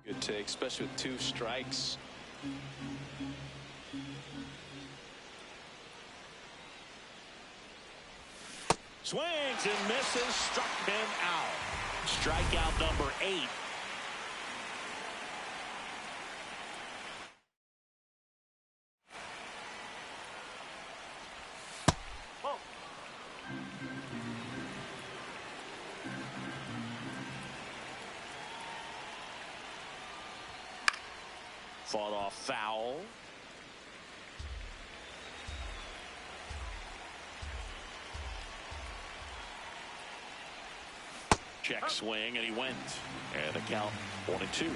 Good take, especially with 2 strikes. Swings and misses, struck him out. Strikeout number 8. Fought off foul. Check swing, and he went. And the count 1-2.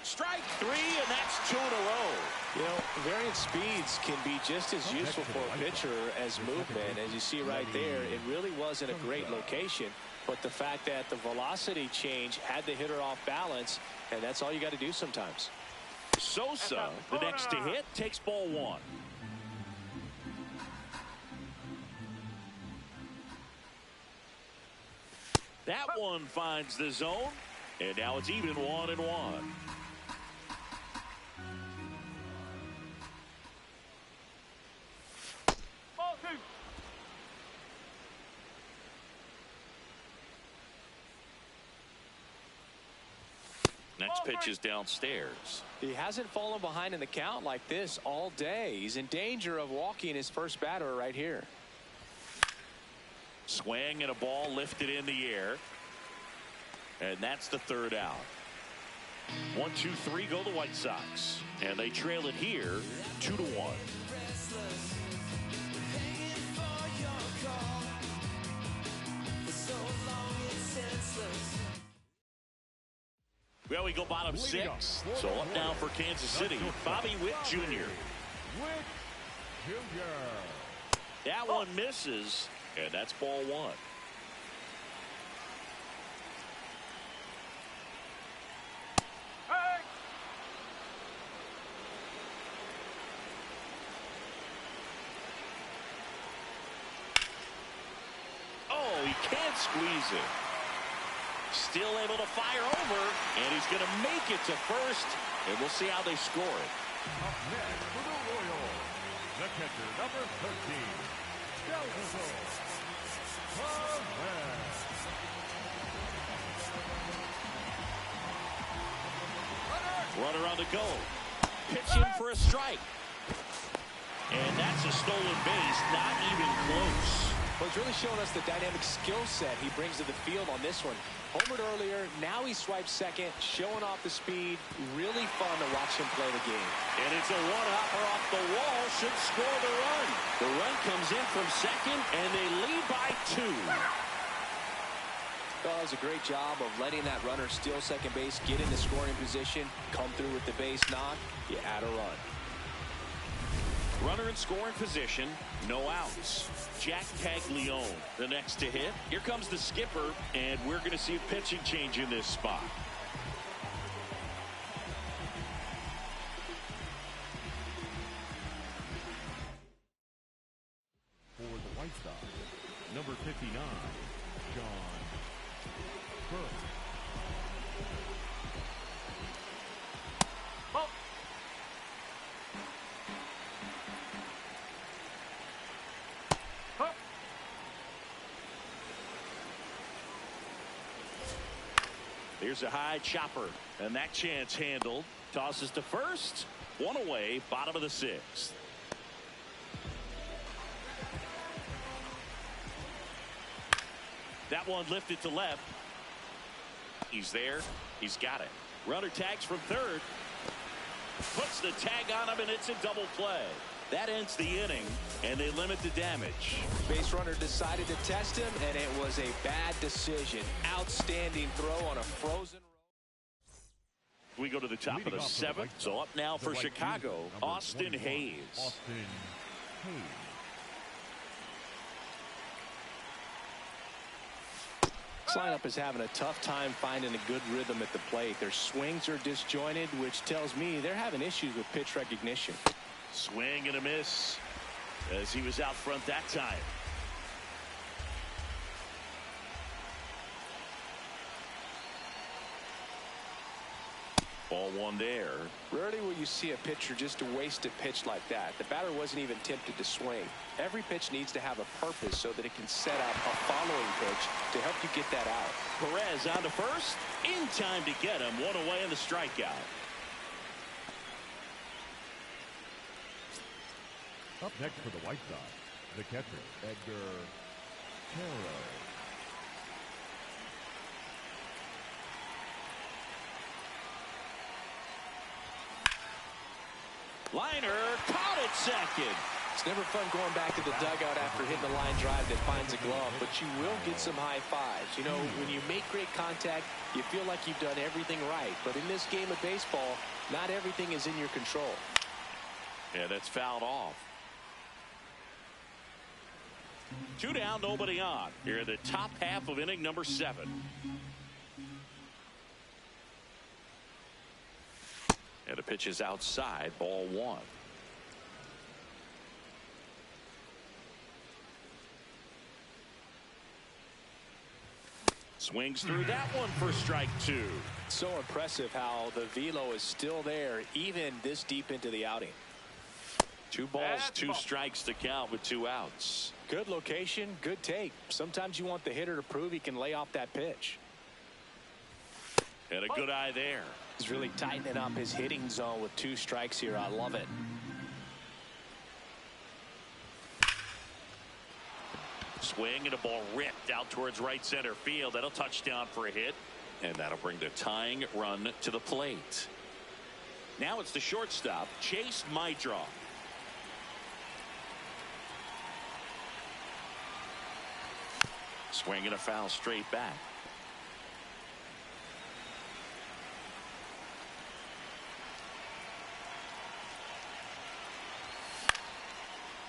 Strike 3, and that's 2 in a row. You know, varying speeds can be just as useful for a pitcher as movement. As you see right there, it really wasn't a great location. But the fact that the velocity change had the hitter off balance, and that's all you got to do sometimes. Sosa, the next to hit, takes ball 1. That one finds the zone, and now it's even 1-1. Next pitch is downstairs. He hasn't fallen behind in the count like this all day. He's in danger of walking his first batter right here. Swing and a ball lifted in the air. And that's the 3rd out. 1, 2, 3 go the White Sox. And they trail it here 2-1. Well, we go bottom 6. So up now for Kansas City, Bobby Witt Jr. That one misses, and that's ball 1. Oh, he can't squeeze it. Still able to fire over, and he's going to make it to first, and we'll see how they score it. Up next for the Royals, the catcher, number 13, Runner on the go. Pitching for a strike. And that's a stolen base, not even close. Well, he's really showing us the dynamic skill set he brings to the field on this one. Homered earlier, now he swipes second, showing off the speed. Really fun to watch him play the game. And it's a one-hopper off the wall, should score the run. The run comes in from second, and they lead by 2. Well, does a great job of letting that runner steal second base, get into scoring position, come through with the base knock. You add a run. Runner in scoring position, no outs. Jack Caglione, the next to hit. Here comes the skipper, and we're going to see a pitching change in this spot. For the White Sox, number 59, John Burke. Here's a high chopper, and that chance handled. Tosses to first. 1 away, bottom of the 6th. That one lifted to left. He's there. He's got it. Runner tags from third. Puts the tag on him, and it's a double play. That ends the inning, and they limit the damage. Base runner decided to test him, and it was a bad decision. Outstanding throw on a frozen road. We go to the top of the 7th. So up now for Chicago, Austin Hayes. Austin Hayes. This lineup is having a tough time finding a good rhythm at the plate. Their swings are disjointed, which tells me they're having issues with pitch recognition. Swing and a miss as he was out front that time. Ball one there. Rarely will you see a pitcher just waste a pitch like that. The batter wasn't even tempted to swing. Every pitch needs to have a purpose so that it can set up a following pitch to help you get that out. Perez on to first. In time to get him. One away in the strikeout. Up next for the White Sox, the catcher, Edgar Quero. Liner caught at second. It's never fun going back to the dugout after hitting a line drive that finds a glove, but you will get some high fives. You know, when you make great contact, you feel like you've done everything right. But in this game of baseball, not everything is in your control. Yeah, that's fouled off. 2 down, nobody on. Here in the top half of inning number 7. And the pitch is outside, ball 1. Swings through that one for strike 2. So impressive how the velo is still there even this deep into the outing. 2 balls, 2 strikes to count with 2 outs. Good location, good take. Sometimes you want the hitter to prove he can lay off that pitch. And a good eye there. He's really tightening up his hitting zone with 2 strikes here. I love it. Swing and a ball ripped out towards right center field. That'll touchdown for a hit. And that'll bring the tying run to the plate. Now it's the shortstop, Chase Mydroff. Swing and a foul straight back.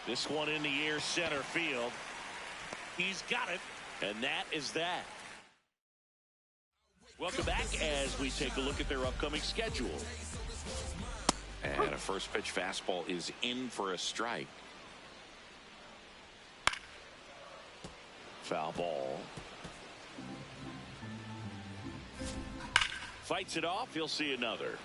This one in the air, center field. He's got it, and that is that. Welcome back as we take a look at their upcoming schedule. And a first pitch fastball is in for a strike. Foul ball. Fights it off. He'll see another.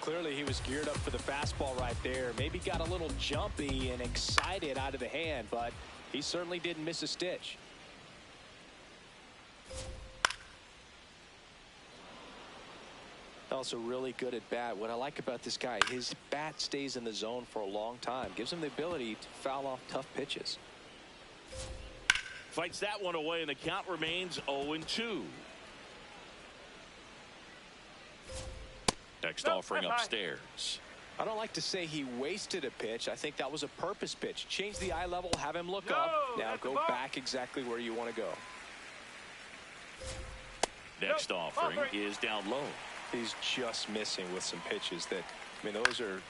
Clearly he was geared up for the fastball right there. Maybe got a little jumpy and excited out of the hand, but he certainly didn't miss a stitch. Also really good at bat. What I like about this guy, his bat stays in the zone for a long time. Gives him the ability to foul off tough pitches. Fights that one away, and the count remains 0-2. Next offering upstairs. I don't like to say he wasted a pitch. I think that was a purpose pitch. Change the eye level, have him look up. Now go back exactly where you want to go. Next offering is down low. He's just missing with some pitches that, I mean,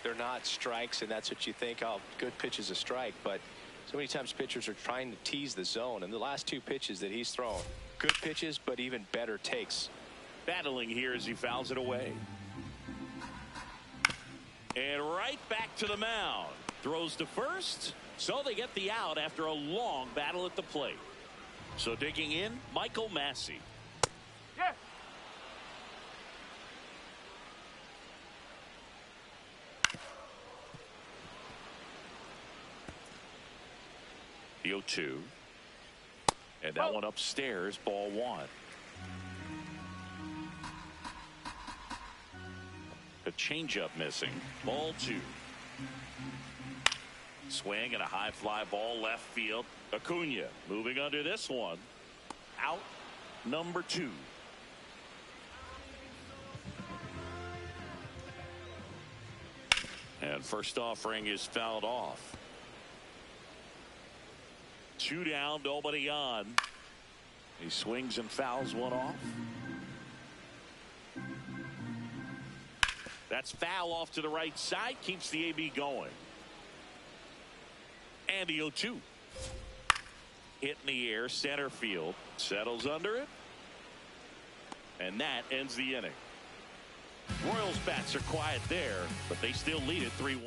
they're not strikes, and that's what you think, oh, good pitch is a strike. But so many times pitchers are trying to tease the zone, and the last 2 pitches that he's thrown, good pitches, but even better takes. Battling here as he fouls it away. And right back to the mound. Throws to first, so they get the out after a long battle at the plate. So digging in, Michael Massey. Yes. The 0-2. And that one upstairs, ball 1. The changeup missing. Ball 2. Swing and a high fly ball left field. Acuna moving under this one. Out number 2. And first offering is fouled off. 2 down, nobody on. He swings and fouls one off. That's foul off to the right side. Keeps the AB going. And the 0-2. Hit in the air, center field. Settles under it. And that ends the inning. Royals bats are quiet there, but they still lead it 3-1.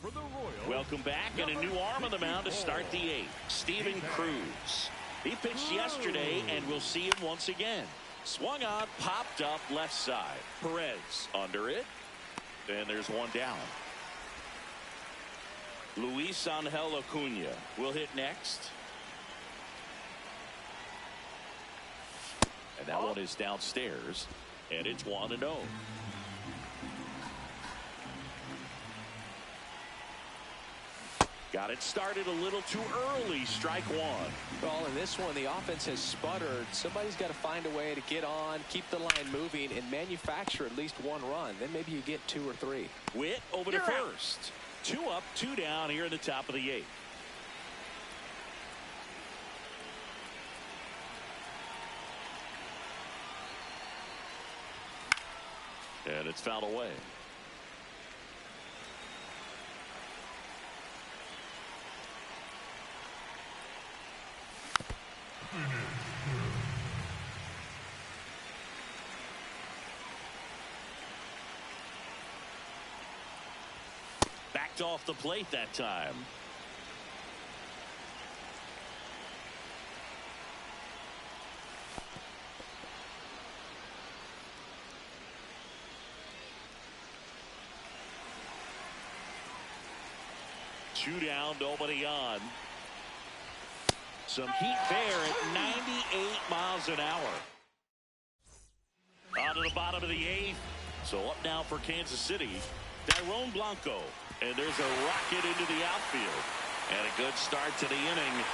For the Royals, Welcome back, and a new arm on the mound to start the 8th. Steven Cruz. He pitched yesterday, and we'll see him once again. Swung on, popped up left side. Perez under it. And there's one down. Luis Angel Acuna will hit next. And that one is downstairs. And it's 1-0. Got it started a little too early. Strike one. Well, in this one, the offense has sputtered. Somebody's got to find a way to get on, keep the line moving, and manufacture at least one run. Then maybe you get 2 or 3. Witt over to first. 2 up, 2 down here in the top of the 8th. And it's fouled away. Backed off the plate that time. Two down, nobody on. Some heat there at 98 miles an hour. On to the bottom of the 8th. So up now for Kansas City, Tyrone Blanco. And there's a rocket into the outfield. And a good start to the inning.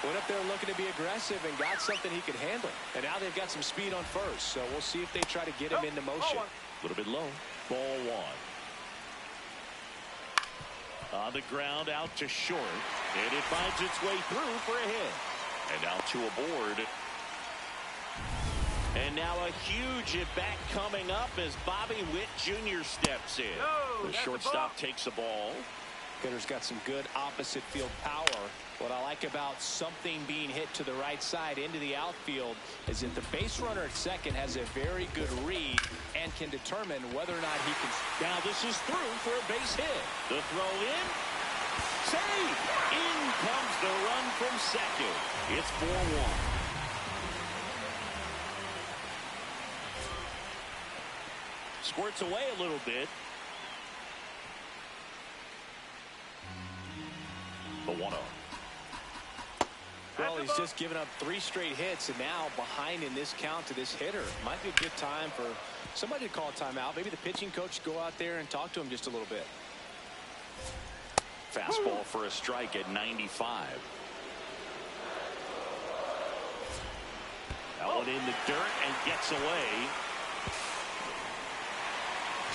Went up there looking to be aggressive and got something he could handle. And now they've got some speed on first. So we'll see if they try to get him into motion. A little bit low. Ball 1. On the ground out to short. And it finds its way through for a hit. And now 2 aboard. And now a huge at-bat coming up as Bobby Witt Jr. steps in. The shortstop takes the ball. Hitter's got some good opposite field power. What I like about something being hit to the right side into the outfield is that the base runner at second has a very good read and can determine whether or not he can. Now this is through for a base hit. The throw in. Save. In comes the run from second. It's 4-1. Squirts away a little bit. The 1-0. Well, he's just given up 3 straight hits, and now behind in this count to this hitter. Might be a good time for somebody to call a timeout. Maybe the pitching coach go out there and talk to him just a little bit. Fastball for a strike at 95. That one in the dirt and gets away.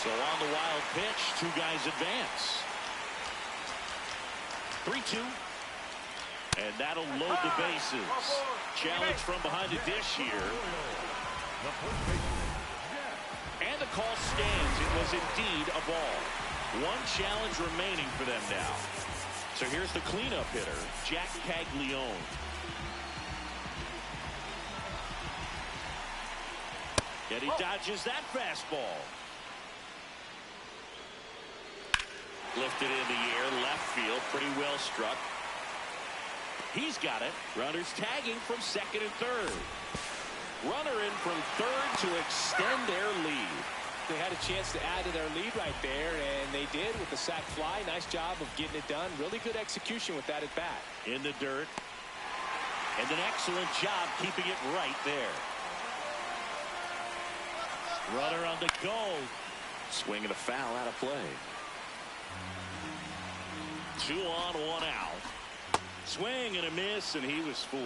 So on the wild pitch, 2 guys advance. 3-2. And that'll load the bases. Challenge from behind the dish here. And the call stands. It was indeed a ball. 1 challenge remaining for them now. So here's the cleanup hitter, Jack Caglione. And he dodges that fastball. Lifted in the air, left field, pretty well struck. He's got it. Runners tagging from second and third. Runner in from third to extend their lead. They had a chance to add to their lead right there, and they did with the sac fly. Nice job of getting it done. Really good execution with that at bat. In the dirt. And an excellent job keeping it right there. Runner on the go. Swing and a foul out of play. 2 on, 1 out. Swing and a miss, and he was fooled.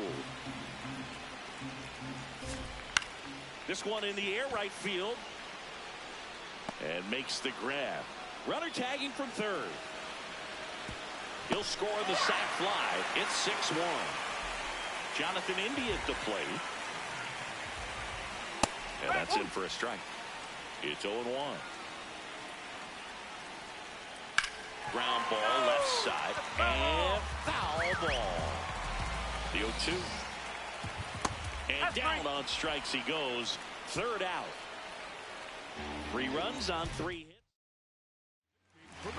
This one in the air right field. And makes the grab. Runner tagging from third. He'll score the sac fly. It's 6-1. Jonathan India at the plate. And that's in for a strike. It's 0-1. Ground ball left side. And foul ball. The 0-2. And down on strikes he goes. Third out. 3 runs on 3 hits.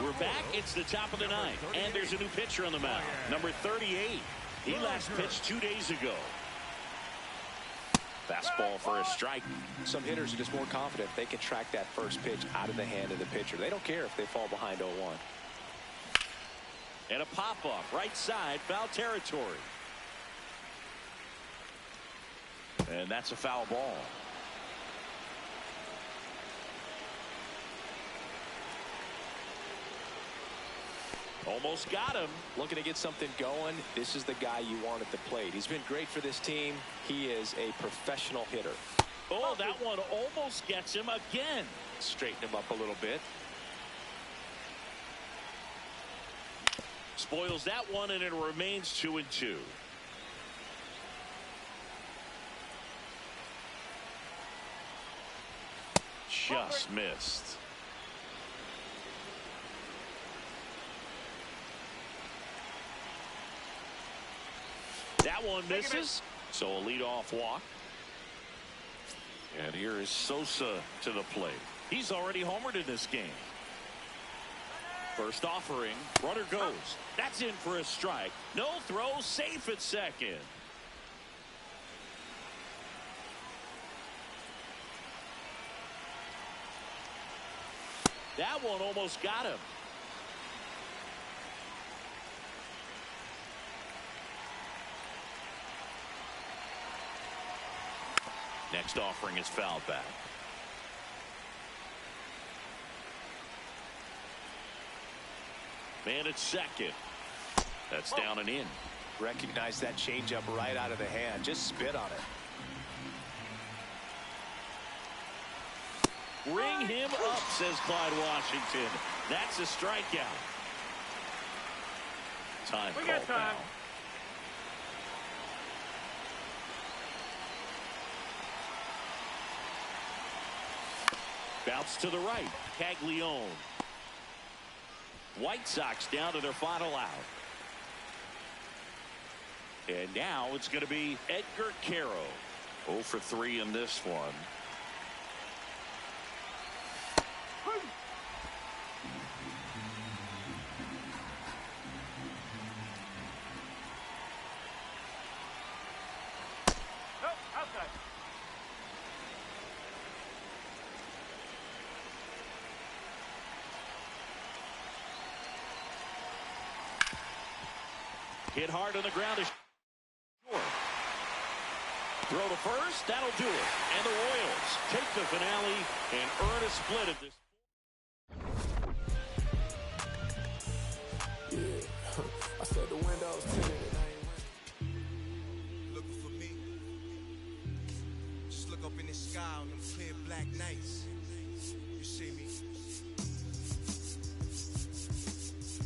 We're back. It's the top of the 9th. And there's a new pitcher on the mound. Number 38. He last pitched 2 days ago. Fastball for a strike. Some hitters are just more confident if they can track that first pitch out of the hand of the pitcher. They don't care if they fall behind 0-1. And a pop-up right side, foul territory. And that's a foul ball. Almost got him. Looking to get something going. This is the guy you want at the plate. He's been great for this team. He is a professional hitter. Oh, that one almost gets him again. Straighten him up a little bit. Spoils that one, and it remains 2-2. Just missed. That one misses. So a leadoff walk. And here is Sosa to the plate. He's already homered in this game. First offering. Runner goes. That's in for a strike. No throw. Safe at second. That one almost got him. Next offering is fouled back. Man at second. That's down and in. Recognize that changeup right out of the hand. Just spit on it. Ring him up, says Clyde Washington. That's a strikeout. Time call foul. Bounce to the right. Caglione. White Sox down to their final out. And now it's going to be Edgar Caro. 0 for 3 in this one. Hit hard on the ground. Throw to first. That'll do it. And the Royals take the finale and earn a split at this. Yeah, I said the windows tinted and I ain't looking for me. Just look up in the sky on them clear black nights. You see me?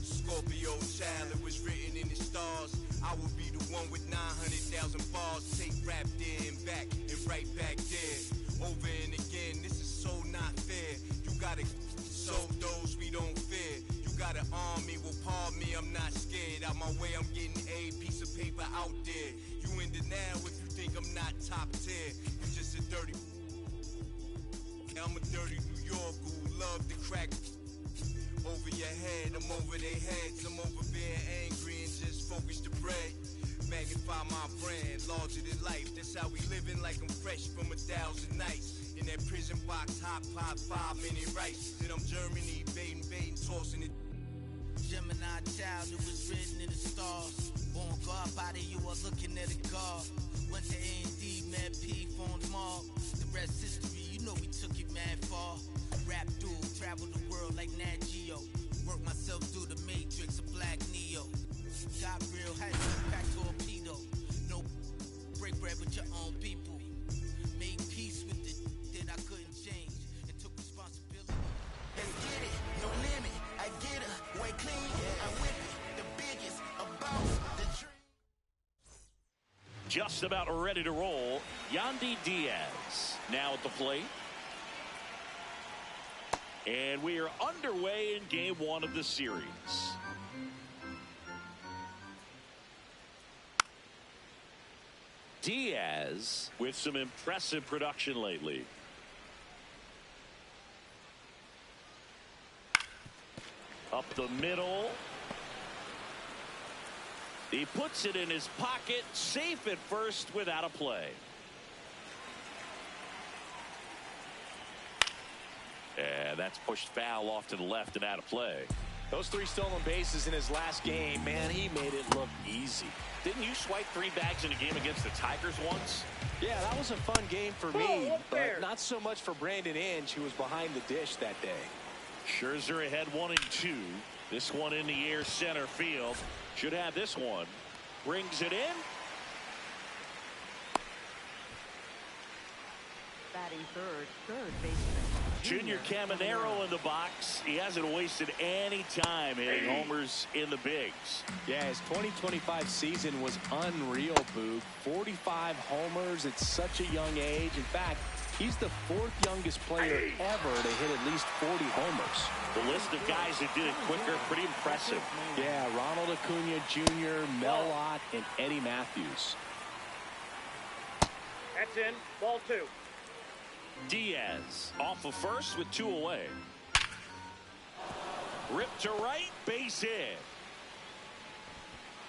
Scorpio child, it was written in the stars. I will be the one with 900,000 bars. Take rap there and back and right back there. Over and again, this is so not fair. You gotta show those we don't fear. You gotta arm me, will pardon me, I'm not scared. Out my way, I'm getting a piece of paper out there. You in denial if you think I'm not top tier. You just a dirty. I'm a dirty New Yorker who love to crack. Over your head, I'm over their heads. I'm over being angry and just focus the bread. Magnify my brand, larger than life. That's how we living, like I'm fresh from 1,000 nights. In that prison box, hot pot, 5-minute rice. Then I'm Germany, baiting, tossing it. Gemini child, it was written in the stars. Born God body, you are looking at a God. Went to A&D, mad P, phone mob. The rest history, you know we took it mad far. Rap dude, travel the world like Nat Geo. Work myself through the matrix of Black Neo. Got real, had to pack torpedo. No break bread with your own people. Made peace with the that I couldn't change. And took responsibility. Let's get it, no limit. I get her, way clean, I whip it. The biggest about the dream. Just about ready to roll. Yandy Diaz now at the plate. And we are underway in game 1 of the series. Diaz with some impressive production lately. Up the middle. He puts it in his pocket, safe at first without a play. And that's pushed foul off to the left and out of play. Those 3 stolen bases in his last game, man, he made it look easy. Didn't you swipe 3 bags in a game against the Tigers once? Yeah, that was a fun game for me, but not so much for Brandon Inge, who was behind the dish that day. Scherzer ahead 1-2. This one in the air center field. Should have this one. Brings it in. Batting third baseman. Junior Caminero in the box. He hasn't wasted any time hitting homers in the bigs. Yeah, his 2025 season was unreal, Boog. 45 homers at such a young age. In fact, he's the 4th youngest player ever to hit at least 40 homers. The list of guys that did it quicker, pretty impressive. Yeah, Ronald Acuna Jr., Mel Ott, and Eddie Matthews. That's in. Ball 2. Diaz off of first with 2 away. Ripped to right, base hit.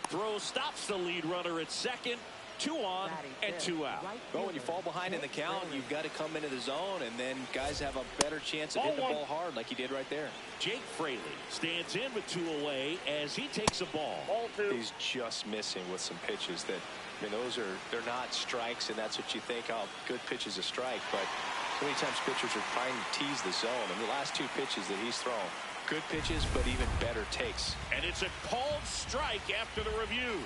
Throw stops the lead runner at second. 2 on and 2 out. Well, when you fall behind in the count, you've got to come into the zone, and then guys have a better chance of hitting the ball hard like he did right there. Jake Fraley stands in with 2 away as he takes a ball. Ball 2. He's just missing with some pitches that, I mean, they're not strikes, and that's what you think, oh, good pitch is a strike, but so many times pitchers are trying to tease the zone, and the last 2 pitches that he's thrown, good pitches, but even better takes. And it's a called strike after the review.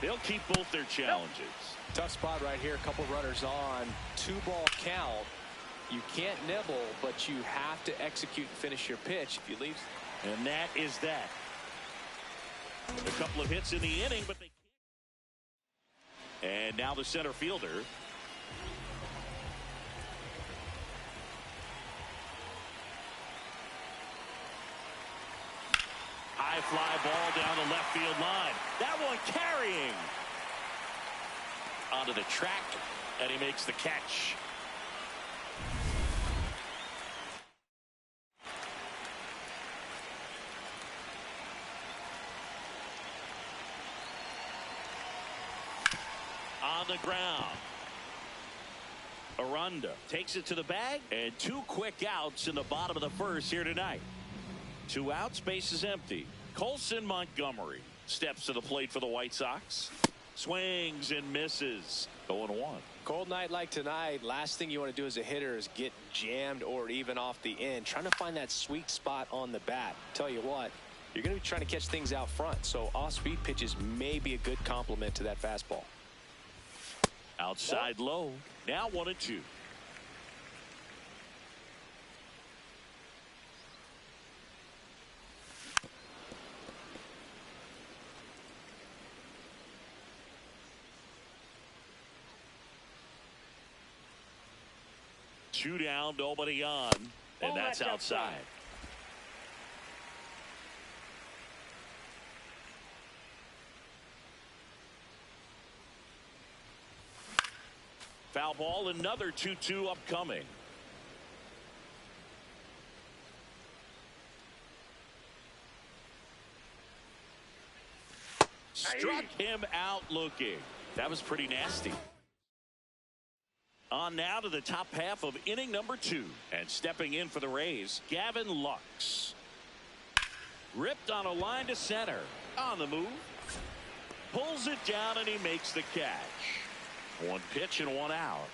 They'll keep both their challenges. Tough spot right here. A couple runners on. 2-ball count. You can't nibble, but you have to execute and finish your pitch if you leave. And that is that. A couple of hits in the inning, but they can't. And now the center fielder. High fly ball down the left field line. That one carrying onto the track, and he makes the catch. On the ground. Aranda takes it to the bag, and 2 quick outs in the bottom of the first here tonight. 2 outs, base is empty. Colson Montgomery steps to the plate for the White Sox. Swings and misses. 0-1. Cold night like tonight, last thing you want to do as a hitter is get jammed or even off the end. Trying to find that sweet spot on the bat. Tell you what, you're going to be trying to catch things out front, so off-speed pitches may be a good complement to that fastball. Outside low. Now 1-2. Two down, nobody on, and that's outside. Foul ball, another 2-2 upcoming. Struck him out looking. That was pretty nasty. On now to the top half of inning number 2. And stepping in for the Rays, Gavin Lux. Ripped on a line to center. On the move. Pulls it down and he makes the catch. 1 pitch and 1 out.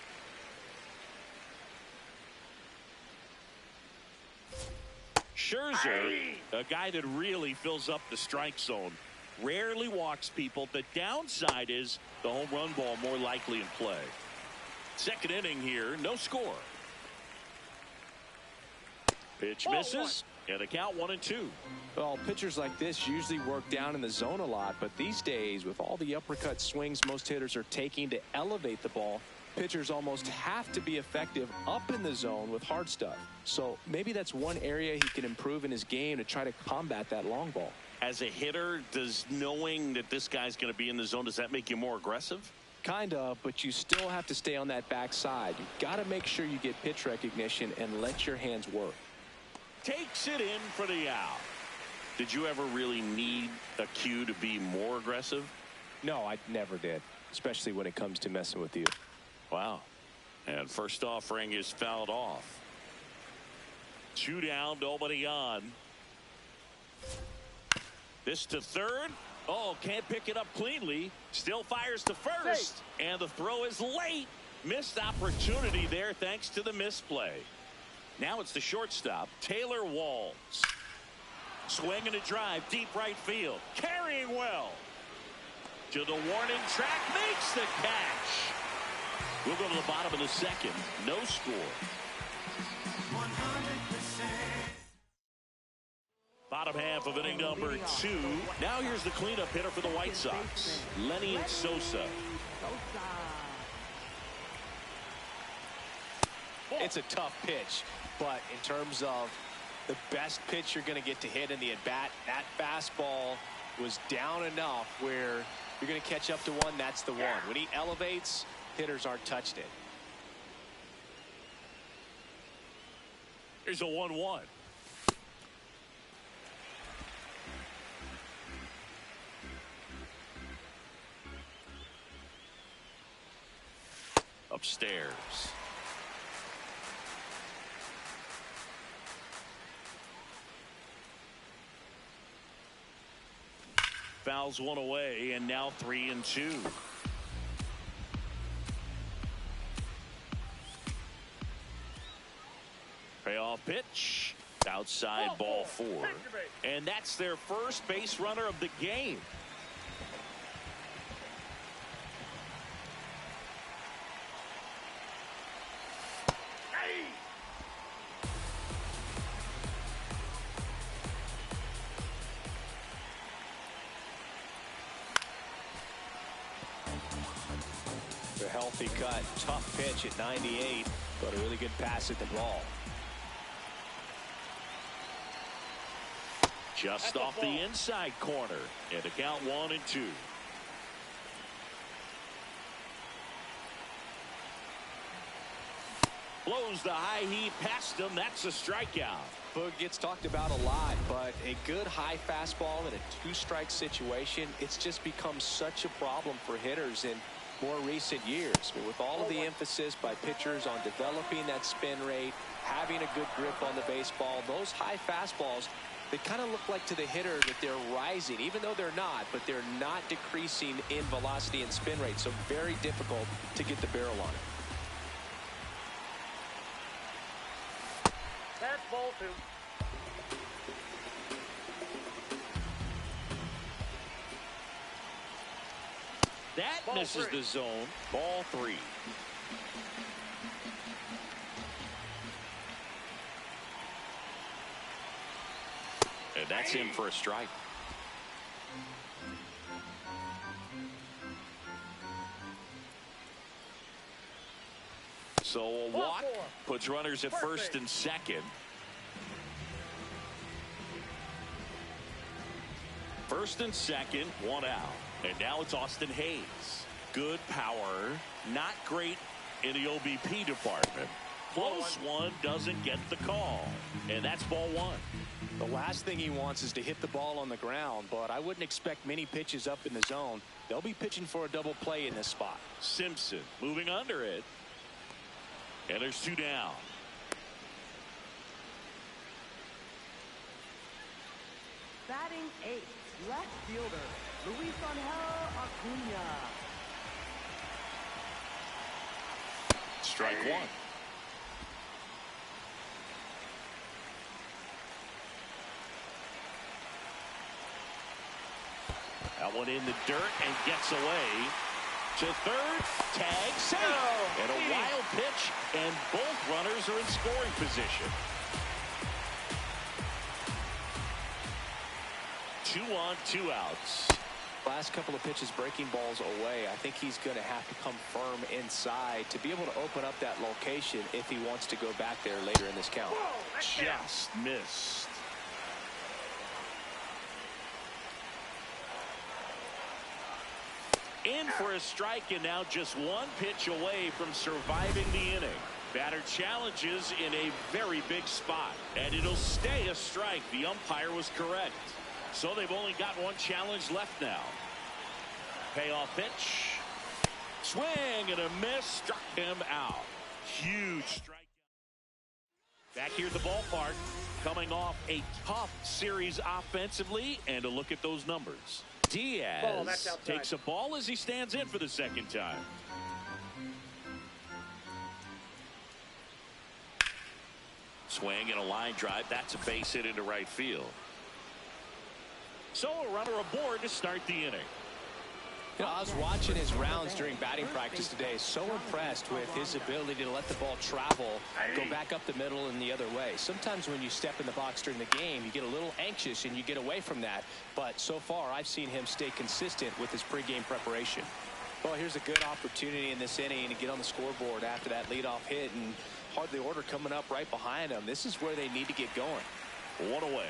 Scherzer, a guy that really fills up the strike zone. Rarely walks people. The downside is the home run ball more likely in play. Second inning here, no score. Pitch misses, and the count 1-2. Well, pitchers like this usually work down in the zone a lot, but these days, with all the uppercut swings most hitters are taking to elevate the ball, pitchers almost have to be effective up in the zone with hard stuff. So maybe that's one area he can improve in his game to try to combat that long ball. As a hitter, does knowing that this guy's going to be in the zone, does that make you more aggressive? Kind of, but you still have to stay on that backside. You got to make sure you get pitch recognition and let your hands work. Takes it in for the out. Did you ever really need a cue to be more aggressive? No, I never did, especially when it comes to messing with you. Wow. And first offering is fouled off. 2 down, nobody on. This to third. Oh, can't pick it up cleanly. Still fires to first. And the throw is late. Missed opportunity there thanks to the misplay. Now it's the shortstop, Taylor Walls. Swing and a drive, deep right field. Carrying well. To the warning track, makes the catch. We'll go to the bottom of the second. No score. 100%. Bottom half of inning number 2. Now here's the cleanup hitter for the White Sox, Lenny Sosa. It's a tough pitch, but in terms of the best pitch you're going to get to hit in the at-bat, that fastball was down enough where you're going to catch up to one. That's the one. When he elevates, hitters aren't touched it. Here's a 1-1. Upstairs. Fouls one away, and now 3-2. Payoff pitch. Outside ball 4. And that's their first base runner of the game. A healthy cut, tough pitch at 98, but a really good pass at the ball. Just off the inside corner, and the count 1-2. Blows the high heat past him. That's a strikeout. Boog gets talked about a lot, but a good high fastball in a 2-strike situation, it's just become such a problem for hitters in more recent years. But with all of the emphasis by pitchers on developing that spin rate, having a good grip on the baseball, those high fastballs, they kind of look like to the hitter that they're rising, even though they're not, but they're not decreasing in velocity and spin rate, so very difficult to get the barrel on it. That's ball 2. That Ball misses 3. the zone. Ball 3. And that's in for a strike. So a walk puts runners at first and second. First and second, 1 out. And now it's Austin Hayes. Good power, not great in the OBP department. Close one, doesn't get the call. And that's ball 1. The last thing he wants is to hit the ball on the ground, but I wouldn't expect many pitches up in the zone. They'll be pitching for a double play in this spot. Simpson moving under it. And there's 2 down. Batting 8th, left fielder, Luis Angel Acuna. Strike 1. That one in the dirt and gets away. To third, tag, safe. And a wild pitch, and both runners are in scoring position. 2 on, 2 outs. Last couple of pitches breaking balls away. I think he's going to have to come firm inside to be able to open up that location if he wants to go back there later in this count. Just missed. In for a strike, and now just 1 pitch away from surviving the inning. Batter challenges in a very big spot, and it'll stay a strike. The umpire was correct. So they've only got 1 challenge left now. Payoff pitch. Swing and a miss. Struck him out. Huge strike. Back here at the ballpark, coming off a tough series offensively, and a look at those numbers. Diaz takes a ball as he stands in for the second time. Swing and a line drive. That's a base hit into right field. So a runner aboard to start the inning. You know, I was watching his rounds during batting practice today. So impressed with his ability to let the ball travel, go back up the middle and the other way. Sometimes when you step in the box during the game, you get a little anxious and you get away from that. But so far, I've seen him stay consistent with his pregame preparation. Well, here's a good opportunity in this inning to get on the scoreboard after that leadoff hit, and hardly order coming up right behind him. This is where they need to get going. One away.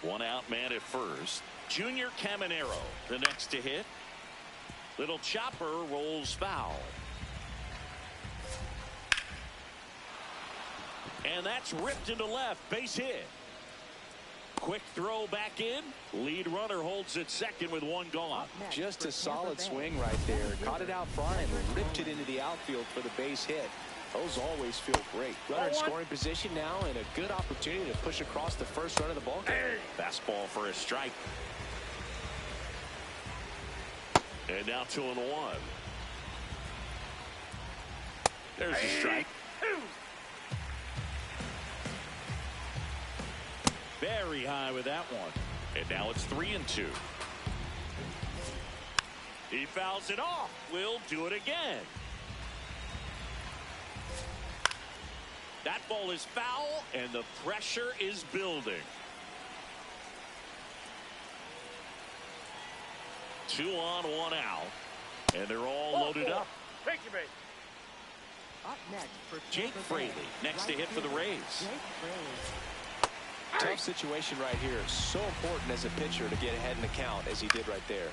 One out man at first. Junior Caminero, the next to hit. Little chopper rolls foul. And that's ripped into left. Base hit. Quick throw back in. Lead runner holds it second with one gone. Just a solid swing right there. Caught it out front and ripped it into the outfield for the base hit. Those always feel great. Runner in scoring position now, and a good opportunity to push across the first run of the ball game. Fastball for a strike. And now 2-1. There's a strike. Very high with that one. And now it's 3-2. He fouls it off. We'll do it again. That ball is foul, and the pressure is building. 2 on, 1 out, and they're all loaded up. Thank you, mate. Up next for Jake Fraley, next to hit for the Rays. Tough situation right here. So important as a pitcher to get ahead in the count as he did right there.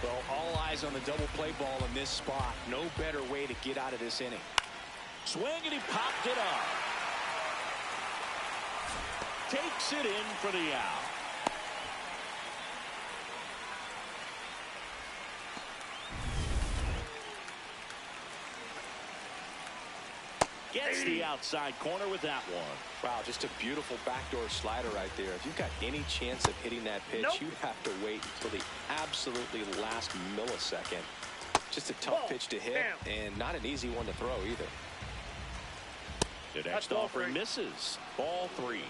Well, all eyes on the double play ball in this spot. No better way to get out of this inning. Swing, and he popped it up. Takes it in for the out. Gets the outside corner with that one. Wow, just a beautiful backdoor slider right there. If you've got any chance of hitting that pitch, you have to wait until the absolutely last millisecond. Just a tough pitch to hit, and not an easy one to throw either. The next offering misses. Ball 3.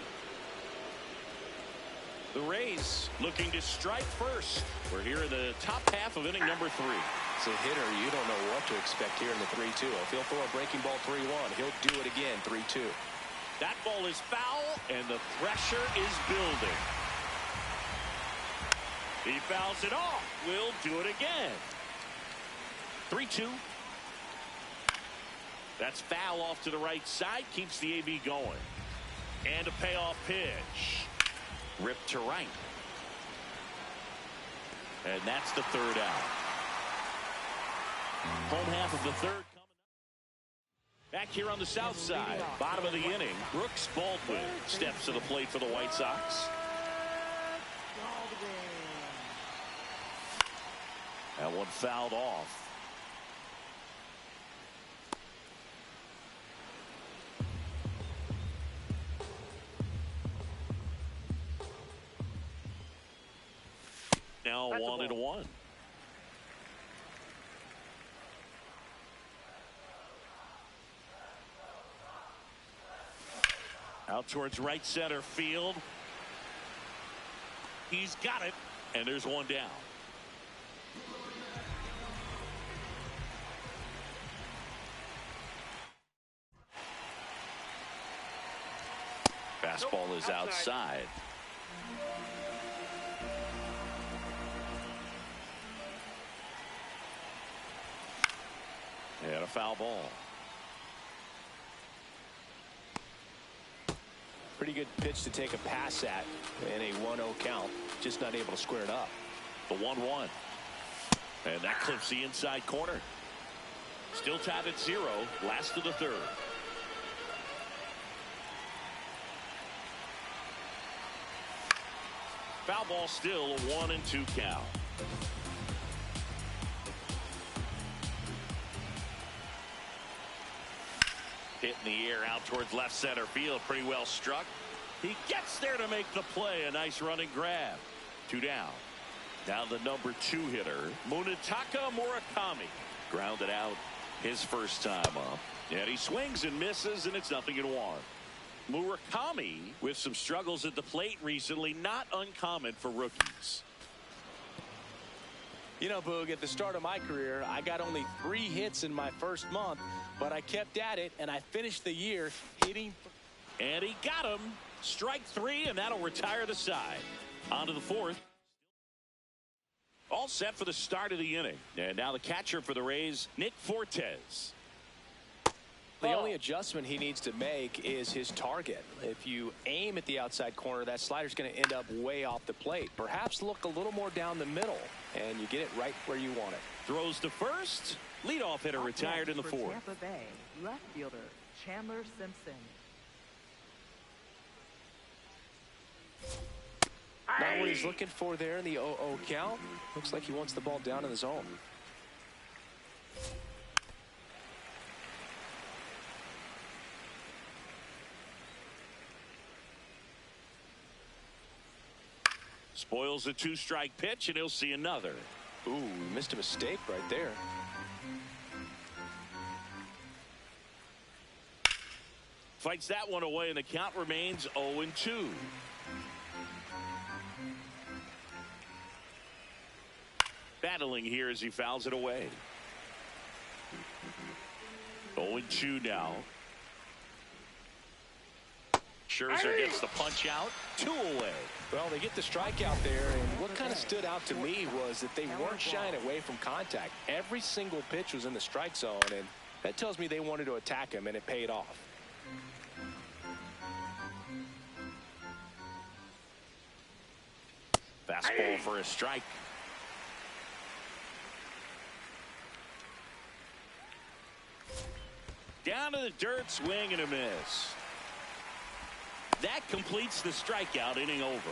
The Rays looking to strike first. We're here in the top half of inning number 3. As a hitter, you don't know what to expect here in the 3-2. If he'll throw a breaking ball 3-1, he'll do it again 3-2. That ball is foul, and the pressure is building. He fouls it off. We'll do it again. 3-2. That's foul off to the right side. Keeps the AB going. And a payoff pitch. Ripped to right. And that's the third out. Home half of the third coming up. Back here on the south side. Bottom of the inning. Brooks Baldwin steps to the plate for the White Sox. That one fouled off. Now 1-1. Out towards right center field. He's got it, and there's one down. Fastball is outside. And a foul ball. Pretty good pitch to take a pass at in a 1-0 count. Just not able to square it up. The 1-1. And that clips the inside corner. Still tied at 0. Last of the third. Foul ball, still a 1-2 count. Hit in the air out towards left center field. Pretty well struck. He gets there to make the play. A nice running grab. 2 down. Now the number 2 hitter, Munetaka Murakami. Grounded out his first time up. And he swings and misses, and it's 0-1. Murakami with some struggles at the plate recently. Not uncommon for rookies. You know, Boog, at the start of my career, I got only 3 hits in my first month, but I kept at it, and I finished the year hitting. And he got him. Strike 3, and that'll retire the side. On to the 4th. All set for the start of the inning. And now the catcher for the Rays, Nick Fortes. The only adjustment he needs to make is his target. If you aim at the outside corner, that slider's going to end up way off the plate. Perhaps look a little more down the middle, and you get it right where you want it. Throws to first. Leadoff hitter retired in the 4th. Tampa Bay, left fielder Chandler Simpson. Not what he's looking for there in the 0-0 count. Looks like he wants the ball down in the zone. Spoils a 2-strike pitch, and he'll see another. Ooh, missed a mistake right there. Fights that one away, and the count remains 0-2. Battling here as he fouls it away. 0-2 now. Scherzer gets the punch out. 2 away. Well, they get the strikeout there, and what kind of stood out to me was that they weren't shying away from contact. Every single pitch was in the strike zone, and that tells me they wanted to attack him, and it paid off. Fastball for a strike. Down to the dirt, swing and a miss. That completes the strikeout, inning over.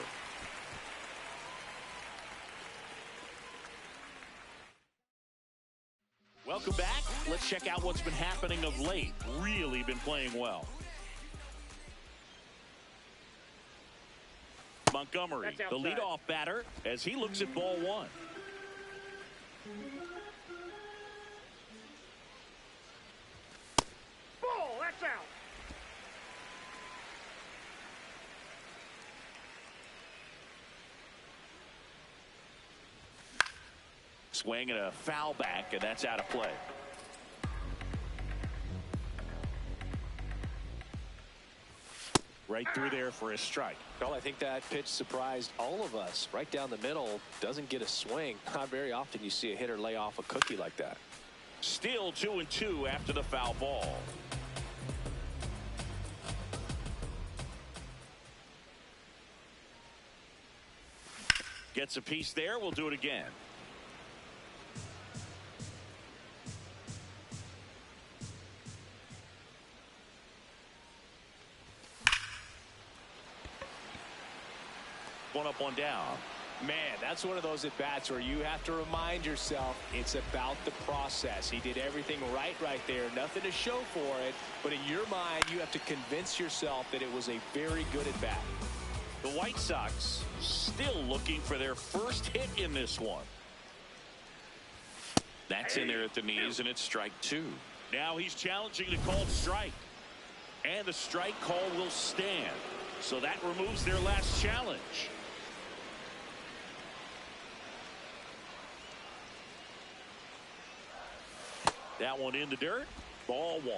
Welcome back. Let's check out what's been happening of late. Really been playing well. Montgomery, the leadoff batter, as he looks at ball 1. Ball, that's out. Swing and a foul back, and that's out of play. Right through there for a strike. Well, I think that pitch surprised all of us. Right down the middle, doesn't get a swing. Not very often you see a hitter lay off a cookie like that. Still 2-2 after the foul ball. Gets a piece there. We'll do it again. One up, one down. Man, that's one of those at-bats where you have to remind yourself it's about the process. He did everything right there. Nothing to show for it. But in your mind, you have to convince yourself that it was a very good at-bat. The White Sox still looking for their first hit in this one. That's in there at the knees, and it's strike 2. Now he's challenging the called strike. And the strike call will stand. So that removes their last challenge. That one in the dirt. Ball 1.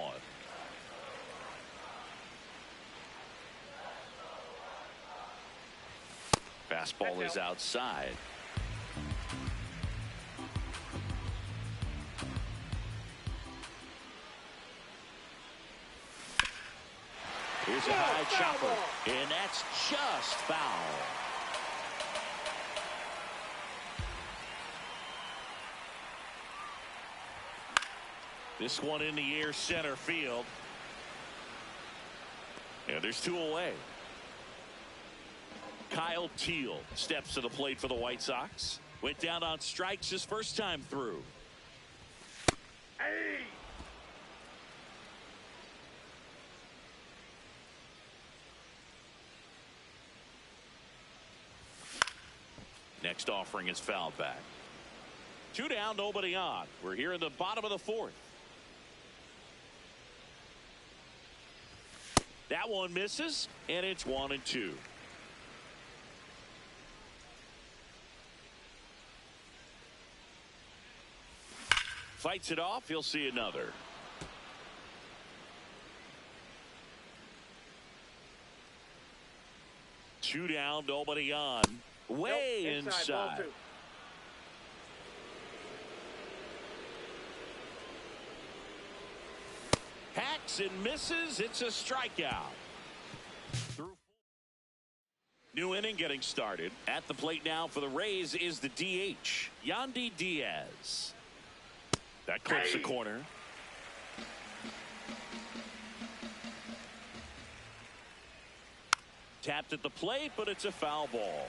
Fastball is outside. Here's a high chopper, and that's just foul. This one in the air, center field. And there's 2 away. Kyle Teal steps to the plate for the White Sox. Went down on strikes his first time through. Hey! Next offering is fouled back. 2 down, nobody on. We're here in the bottom of the 4th. That one misses, and it's 1-2. Fights it off. He'll see another. Two down, nobody on. Way inside. Hacks and misses. It's a strikeout. New inning getting started. At the plate now for the Rays is the DH, Yandy Diaz. That clips the corner. Tapped at the plate, but it's a foul ball.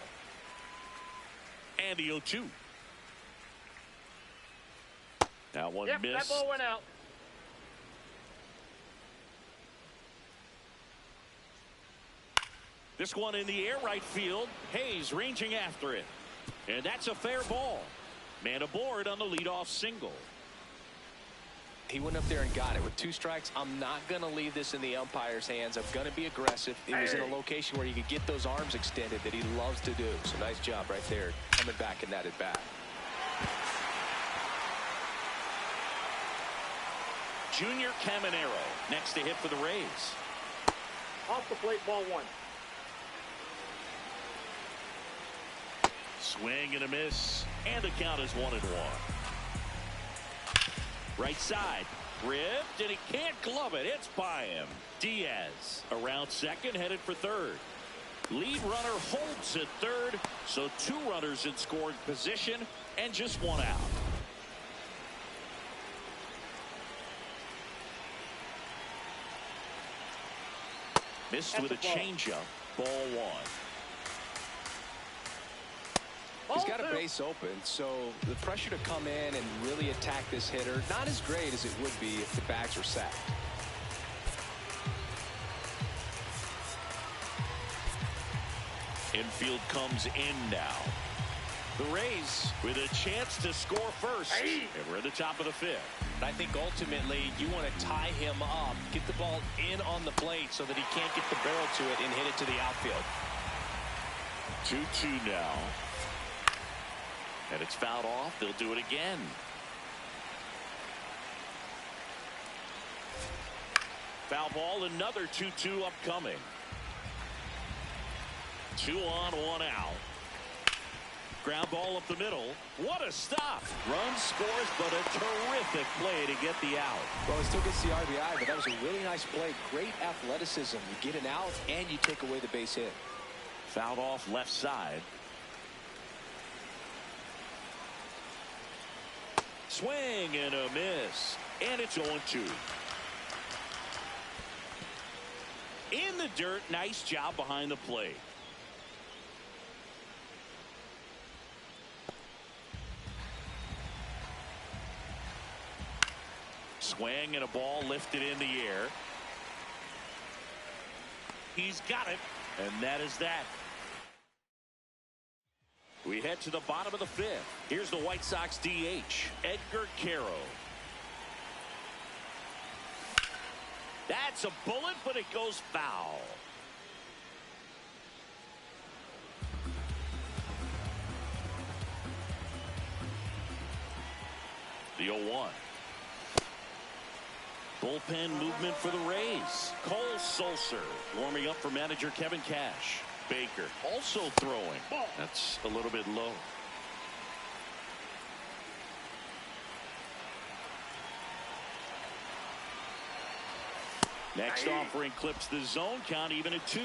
And the 0-2. That one missed. That ball went out. This one in the air right field. Hayes ranging after it. And that's a fair ball. Man aboard on the leadoff single. He went up there and got it with 2 strikes. I'm not going to leave this in the umpire's hands. I'm going to be aggressive. It was in a location where he could get those arms extended that he loves to do. So nice job right there coming back in that at bat. Junior Caminero next to hit for the Rays. Off the plate, ball 1. Swing and a miss, and the count is 1-1. Right side, ripped, and he can't glove it. It's by him. Diaz around second, headed for third. Lead runner holds at third, so 2 runners in scoring position, and just 1 out. Missed with a changeup. Ball 1. He's got a base open, so the pressure to come in and really attack this hitter, not as great as it would be if the bags were sacked. Infield comes in now. The Rays with a chance to score first. And we're at the top of the 5th. I think ultimately you want to tie him up, get the ball in on the plate so that he can't get the barrel to it and hit it to the outfield. 2-2 now. And it's fouled off. They'll do it again. Foul ball, another 2-2 upcoming. 2 on, 1 out. Ground ball up the middle. What a stop. Run scores, but a terrific play to get the out. Well, he still gets the RBI, but that was a really nice play. Great athleticism. You get an out, and you take away the base hit. Fouled off left side. Swing and a miss. And it's 0-2. In the dirt. Nice job behind the plate. Swing and a ball lifted in the air. He's got it. And that is that. We head to the bottom of the 5th. Here's the White Sox DH, Edgar Caro. That's a bullet, but it goes foul. The 0-1. Bullpen movement for the Rays. Cole Sulser warming up for manager Kevin Cash. Baker also throwing. That's a little bit low. Next offering clips the zone count even at 2.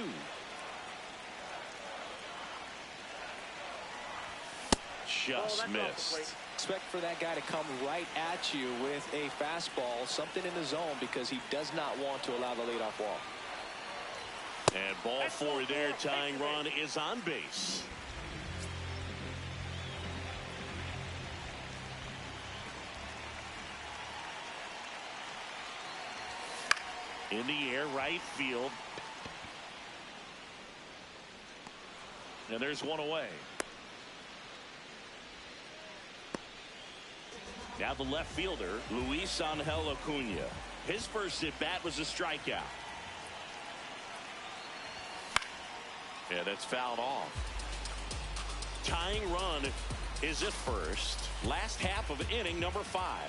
Just missed. Expect for that guy to come right at you with a fastball, something in the zone, because he does not want to allow the leadoff walk. And ball four there. Tying run is on base. In the air, right field. And there's one away. Now the left fielder, Luis Angel Acuna. His first at bat was a strikeout. Yeah, that's fouled off. Tying run is at first. Last half of inning number 5.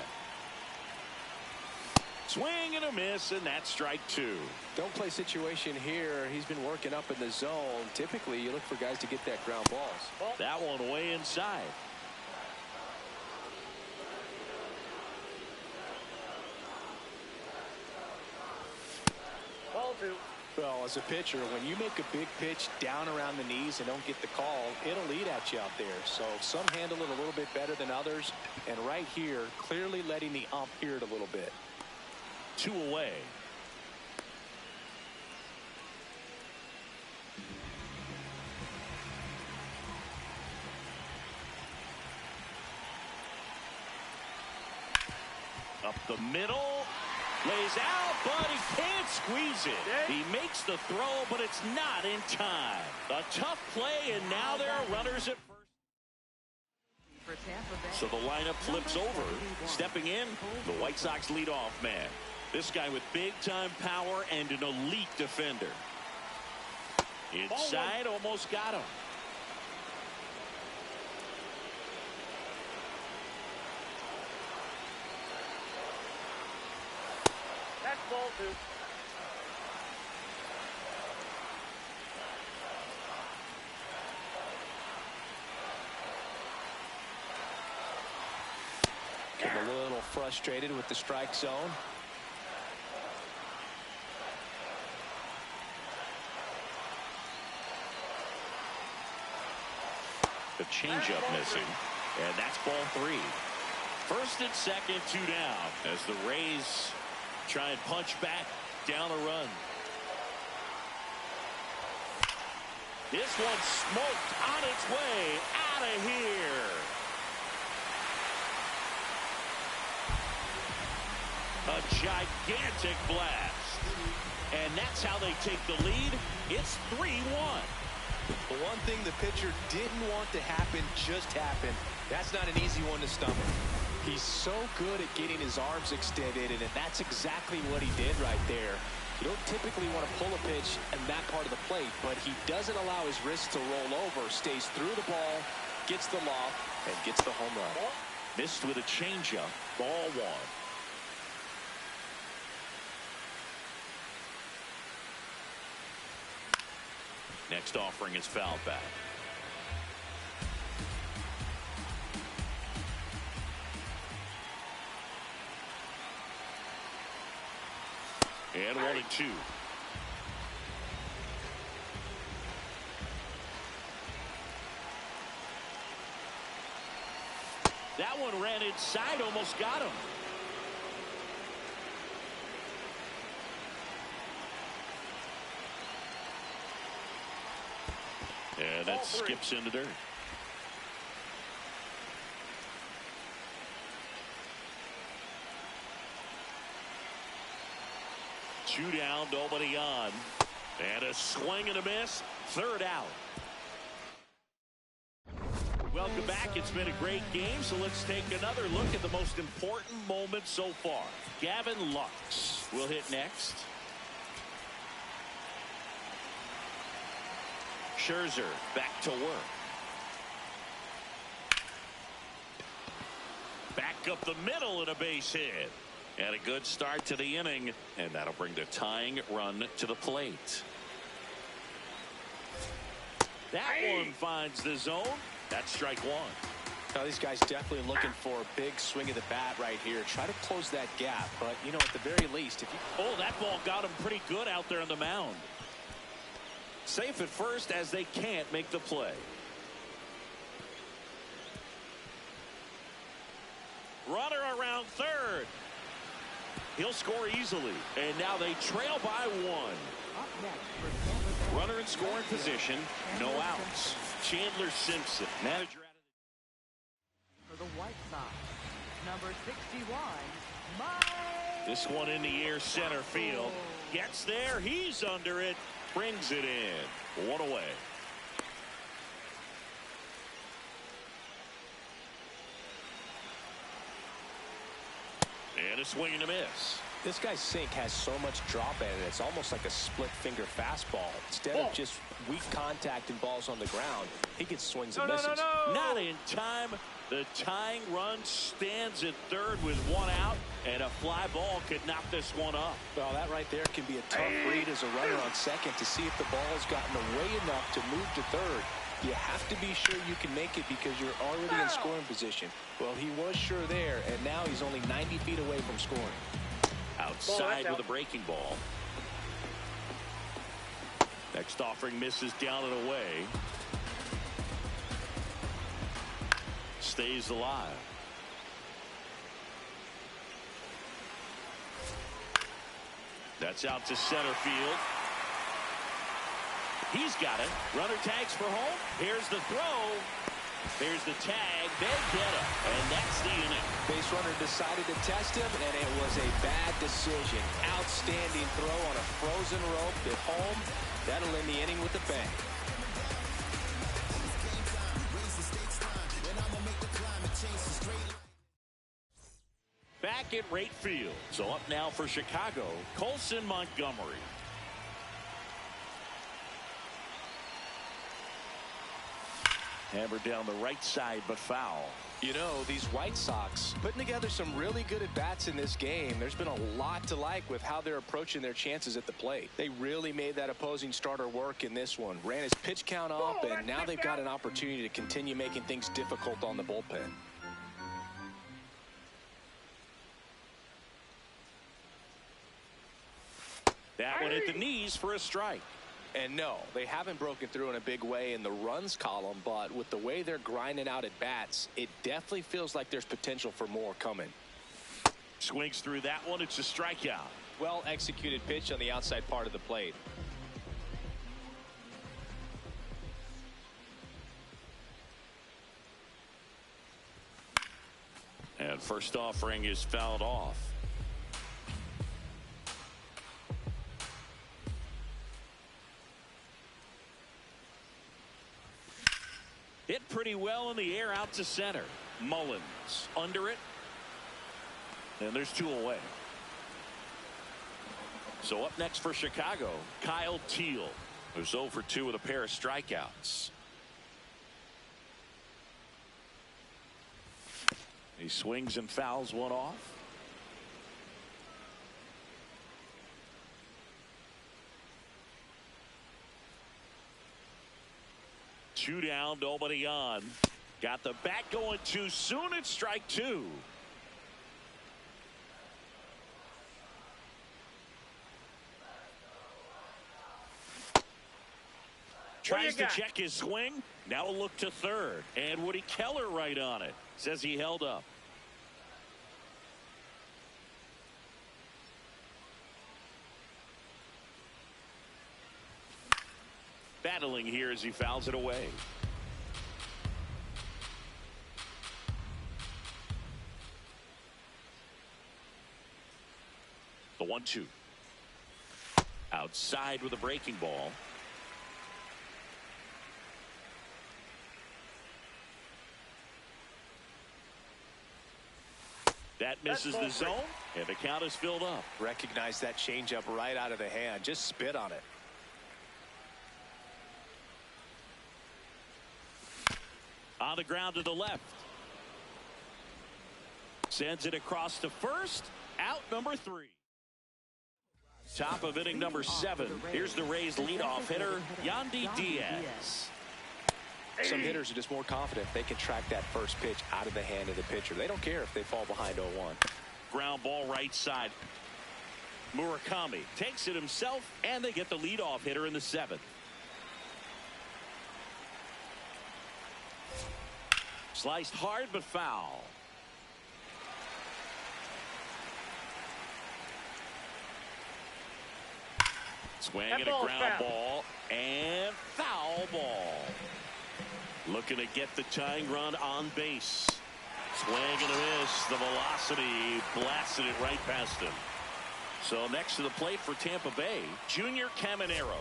Swing and a miss, and that's strike 2. Don't play situation here. He's been working up in the zone. Typically, you look for guys to get that ground balls. That one way inside. Ball 2. Well, as a pitcher, when you make a big pitch down around the knees and don't get the call, it'll eat at you out there. So some handle it a little bit better than others. And right here, clearly letting the ump hear it a little bit. 2 away. Up the middle. Lays out, but he can't squeeze it. He makes the throw, but it's not in time. A tough play, and now there are runners at first. So the lineup flips over. Stepping in, the White Sox leadoff man. This guy with big-time power and an elite defender. Inside, almost got him. That's ball 2. Getting a little frustrated with the strike zone. The changeup missing, and that's ball 3. First and second, 2 down as the Rays try and punch back down a run. This one smoked on its way out of here. A gigantic blast. And that's how they take the lead. It's 3-1. The one thing the pitcher didn't want to happen just happened. That's not an easy one to stomach. He's so good at getting his arms extended, and that's exactly what he did right there. You don't typically want to pull a pitch in that part of the plate, but he doesn't allow his wrist to roll over, stays through the ball, gets the loft, and gets the home run. Missed with a changeup, ball 1. Next offering is fouled back. And 1-2. That one ran inside, almost got him. And that skips into dirt. Two down, nobody on. And a swing and a miss. Third out. Welcome back. It's been a great game, so let's take another look at the most important moment so far. Gavin Lux will hit next. Scherzer back to work. Back up the middle and a base hit. And a good start to the inning, and that'll bring the tying run to the plate. That one finds the zone. That's strike 1. Now these guys definitely looking for a big swing of the bat right here. Try to close that gap, but you know, at the very least, if you... Oh, that ball got him pretty good out there on the mound. Safe at first as they can't make the play. Runner around third. He'll score easily. And now they trail by 1. Up next for Tampa Runner in scoring position, no outs. Chandler Simpson, manager out for the White Sox, number 61, Mike. This one in the air, center field. Gets there, he's under it, brings it in. One away. And a swing and a miss. This guy's sink has so much drop in it. It's almost like a split finger fastball. Instead of just weak contact and balls on the ground, he gets swings and misses. Not in time. The tying run stands at third with one out, and a fly ball could knock this one up. Well, that right there can be a tough read as a runner on second to see if the ball's gotten away enough to move to third. You have to be sure you can make it because you're already in scoring position. Well, he was sure there, and now he's only 90 feet away from scoring. Outside with a breaking ball. Next offering misses down and away. Stays alive. That's out to center field. He's got it. Runner tags for home. Here's the throw. There's the tag. They get him. And that's the inning. Base runner decided to test him, and it was a bad decision. Outstanding throw on a frozen rope at home. That'll end the inning with a bang. Back at right field. So up now for Chicago, Colson Montgomery. Hammered down the right side, but foul. You know, these White Sox putting together some really good at-bats in this game. There's been a lot to like with how they're approaching their chances at the plate. They really made that opposing starter work in this one. Ran his pitch count up, and now they've got an opportunity to continue making things difficult on the bullpen. That one hit the knees for a strike. And no, they haven't broken through in a big way in the runs column, but with the way they're grinding out at bats, it definitely feels like there's potential for more coming. Swings through that one. It's a strikeout. Well executed pitch on the outside part of the plate. And first offering is fouled off. Hit pretty well in the air out to center. Mullins under it. And there's two away. So up next for Chicago, Kyle Teal, who's 0 for 2 with a pair of strikeouts. He swings and fouls one off. Two down, nobody on. Got the bat going too soon. It's strike two. Tries to check his swing. Now a look to third. And Woody Keller right on it. Says he held up. Battling here as he fouls it away. The 1-2. Outside with a breaking ball. That misses the zone, and the count is filled up. Recognize that changeup right out of the hand. Just spit on it. On the ground to the left. Sends it across to first. Out number 3. Top of inning number 7. Here's the Rays leadoff hitter, Yandy Diaz. Some hitters are just more confident they can track that first pitch out of the hand of the pitcher. They don't care if they fall behind 0-1. Ground ball right side. Murakami takes it himself, and they get the leadoff hitter in the 7th. Sliced hard but foul. Swing and a ground ball, And foul ball. Looking to get the tying run on base. Swing and a miss. The velocity blasted it right past him. So next to the plate for Tampa Bay, Junior Caminero.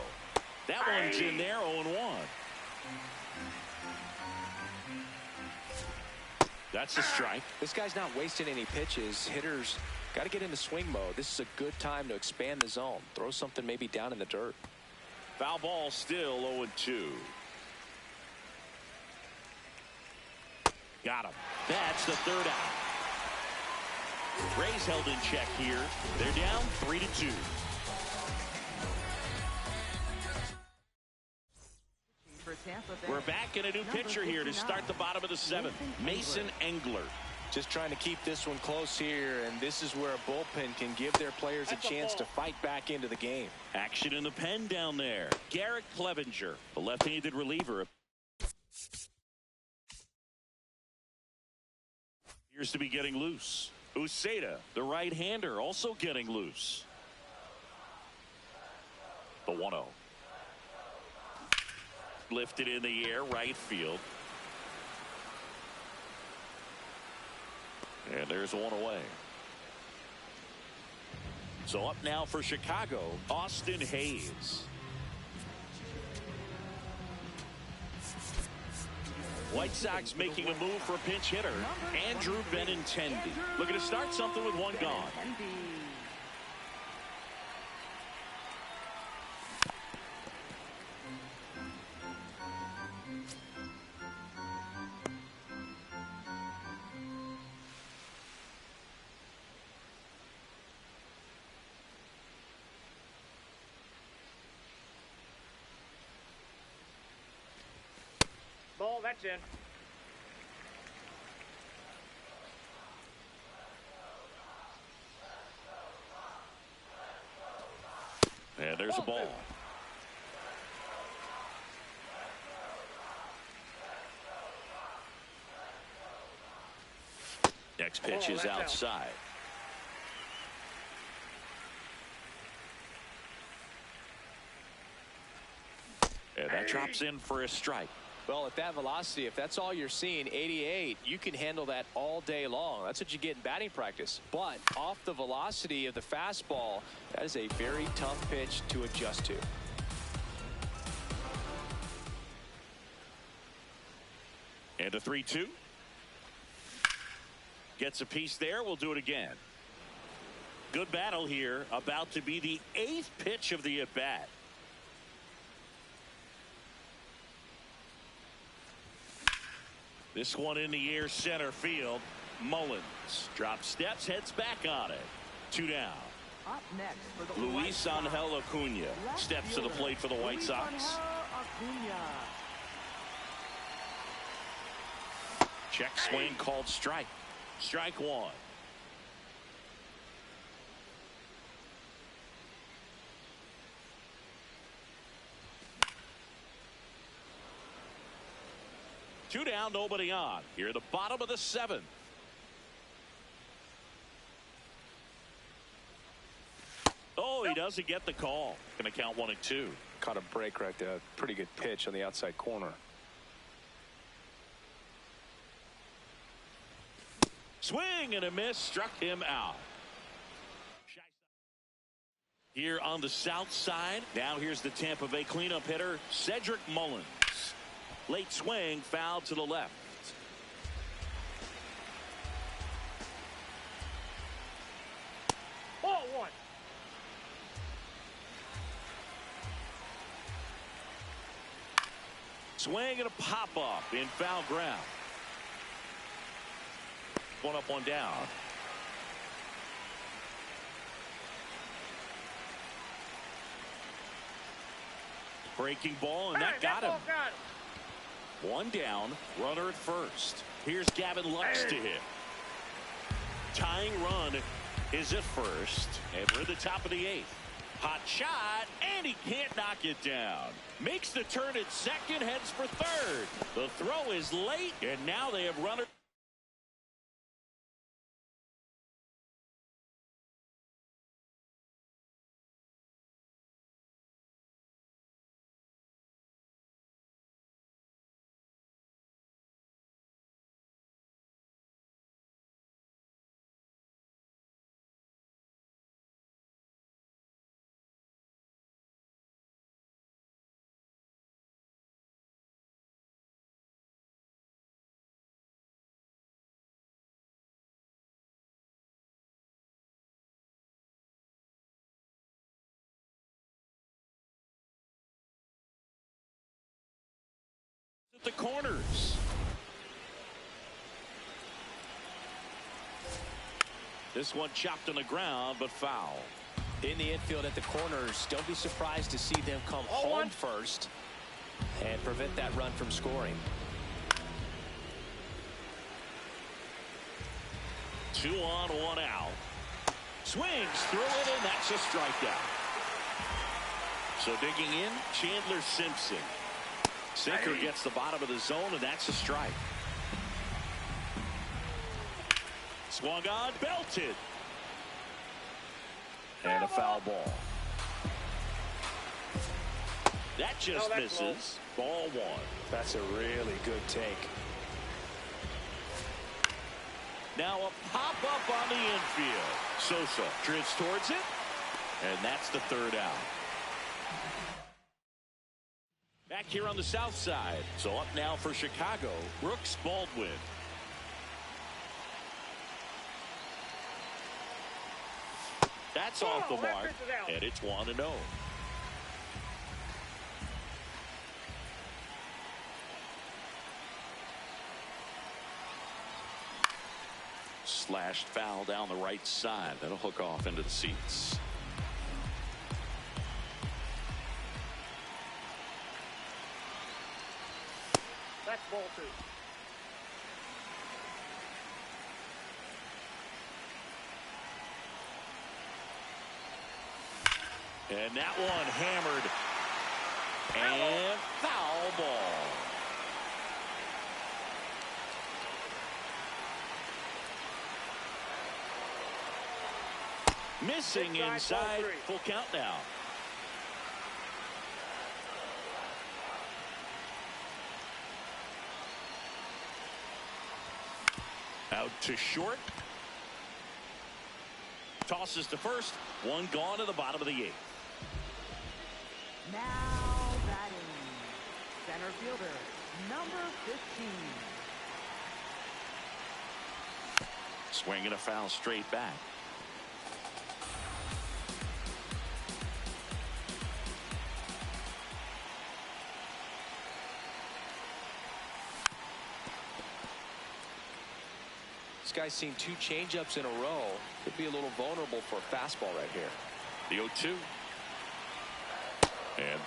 That one's in there, 0-1. That's a strike. This guy's not wasting any pitches. Hitters got to get into swing mode. This is a good time to expand the zone. Throw something maybe down in the dirt. Foul ball, still 0-2. Got him. That's the third out. Rays held in check here. They're down 3-2. For Tampa Bay. We're back in a new pitcher here to start the bottom of the seventh. Mason Engler. Just trying to keep this one close here, and this is where a bullpen can give their players a chance to fight back into the game. Action in the pen down there. Garrett Clevenger, the left-handed reliever. Appears to be getting loose. Uceda, the right-hander, also getting loose. The 1-0. Lifted in the air, right field. And there's one away. So up now for Chicago, Austin Hayes. White Sox making a move for a pinch hitter, Andrew Benintendi. Looking to start something with one gone. Ball, that's in. And there's a ball. Next pitch is outside. And that drops in for a strike. Well, at that velocity, if that's all you're seeing, 88, you can handle that all day long. That's what you get in batting practice. But off the velocity of the fastball, that is a very tough pitch to adjust to. And a 3-2. Gets a piece there. We'll do it again. Good battle here. About to be the 8th pitch of the at-bat. This one in the air, center field. Mullins drops steps, heads back on it. 2 down. Up next for the Luis Angel Acuna steps to the plate for the White Sox. Check swing called strike. Strike one. Two down, nobody on. Here at the bottom of the 7th. Oh, he doesn't get the call. Going to count 1-2. Caught a break right there. Pretty good pitch on the outside corner. Swing and a miss, struck him out. Here on the south side, now here's the Tampa Bay cleanup hitter, Cedric Mullins. Late swing, foul to the left. Ball one. Swing and a pop up in foul ground. One up, one down. Breaking ball, and that got him. One down, runner at first. Here's Gavin Lux to hit. Tying run is at first, and we're at the top of the 8th. Hot shot, and he can't knock it down. Makes the turn at second, heads for third. The throw is late, and now they have runner. The corners. This one chopped on the ground, but foul. In the infield at the corners, don't be surprised to see them come home first and prevent that run from scoring. 2 on, 1 out. Swings through it, and that's a strikeout. So digging in, Chandler Simpson. Sinker gets the bottom of the zone, and that's a strike. Swung on, belted. And a foul ball. That just misses. Ball 1. That's a really good take. Now a pop-up on the infield. Sosa drifts towards it, and that's the 3rd out. Back here on the south side. So up now for Chicago, Brooks Baldwin. That's off the mark, and it's 1-0. Slashed foul down the right side. That'll hook off into the seats. That's ball 2. And that one hammered. And foul ball. Missing inside. Full count now. Out to short. Tosses to first. 1 gone to the bottom of the 8th. Now batting, center fielder, number 15. Swinging a foul straight back. This guy's seen 2 changeups in a row. Could be a little vulnerable for a fastball right here. The 0-2. And